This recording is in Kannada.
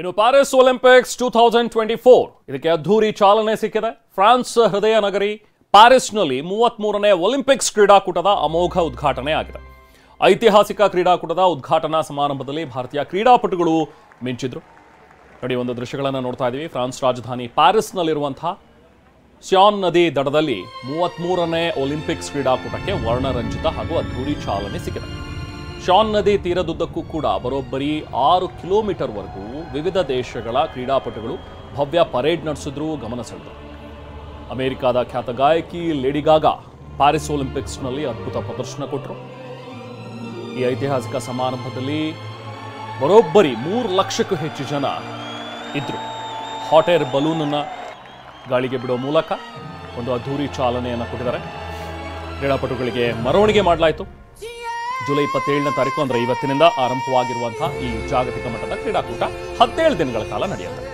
ಇನ್ನು ಪ್ಯಾರಿಸ್ ಒಲಿಂಪಿಕ್ಸ್ 2024 ಇದಕ್ಕೆ ಅದ್ಧೂರಿ ಚಾಲನೆ ಸಿಕ್ಕಿದೆ. ಫ್ರಾನ್ಸ್ ಹೃದಯ ನಗರಿ ಪ್ಯಾರಿಸ್ನಲ್ಲಿ 33ನೇ ಒಲಿಂಪಿಕ್ಸ್ ಕ್ರೀಡಾಕೂಟದ ಅಮೋಘ ಉದ್ಘಾಟನೆ ಆಗಿದೆ. ಐತಿಹಾಸಿಕ ಕ್ರೀಡಾಕೂಟದ ಉದ್ಘಾಟನಾ ಸಮಾರಂಭದಲ್ಲಿ ಭಾರತೀಯ ಕ್ರೀಡಾಪಟುಗಳು ಮಿಂಚಿದ್ರು. ನೋಡಿ, ಒಂದು ದೃಶ್ಯಗಳನ್ನು ನೋಡ್ತಾ ಇದ್ದೀವಿ. ಫ್ರಾನ್ಸ್ ರಾಜಧಾನಿ ಪ್ಯಾರಿಸ್ನಲ್ಲಿರುವಂತಹ ಸ್ಯಾನ್ ನದಿ ದಡದಲ್ಲಿ 33ನೇ ಒಲಿಂಪಿಕ್ಸ್ ಕ್ರೀಡಾಕೂಟಕ್ಕೆ ವರ್ಣರಂಜಿತ ಹಾಗೂ ಅದ್ಧೂರಿ ಚಾಲನೆ ಸಿಕ್ಕಿದೆ. ಶಾನ್ ನದಿ ತೀರದುದ್ದಕ್ಕೂ ಕೂಡ ಬರೋಬ್ಬರಿ 6 ಕಿಲೋಮೀಟರ್ವರೆಗೂ ವಿವಿಧ ದೇಶಗಳ ಕ್ರೀಡಾಪಟುಗಳು ಭವ್ಯ ಪರೇಡ್ ನಡೆಸಿದ್ರು, ಗಮನ ಸೆಳೆದರು. ಅಮೆರಿಕಾದ ಖ್ಯಾತ ಗಾಯಕಿ ಲೇಡಿ ಗಾಗಾ ಪ್ಯಾರಿಸ್ ಒಲಿಂಪಿಕ್ಸ್ನಲ್ಲಿ ಅದ್ಭುತ ಪ್ರದರ್ಶನ ಕೊಟ್ಟರು. ಈ ಐತಿಹಾಸಿಕ ಸಮಾರಂಭದಲ್ಲಿ ಬರೋಬ್ಬರಿ 3 ಲಕ್ಷಕ್ಕೂ ಹೆಚ್ಚು ಜನ ಇದ್ರು. ಹಾಟ್ ಏರ್ ಬಲೂನ್ ಅನ್ನ ಗಾಳಿಗೆ ಬಿಡೋ ಮೂಲಕ ಒಂದು ಅದ್ಧೂರಿ ಚಾಲನೆಯನ್ನು ಕೊಟ್ಟಿದ್ದಾರೆ. ಕ್ರೀಡಾಪಟುಗಳಿಗೆ ಮೆರವಣಿಗೆ ಮಾಡಲಾಯಿತು. ಜುಲೈ 27ನೇ ತಾರೀಕು ಅಂದರೆ ಇವತ್ತಿನಿಂದ ಆರಂಭವಾಗಿರುವಂತಹ ಈ ಜಾಗತಿಕ ಮಟ್ಟದ ಕ್ರೀಡಾಕೂಟ 17 ದಿನಗಳ ಕಾಲ ನಡೆಯುತ್ತೆ.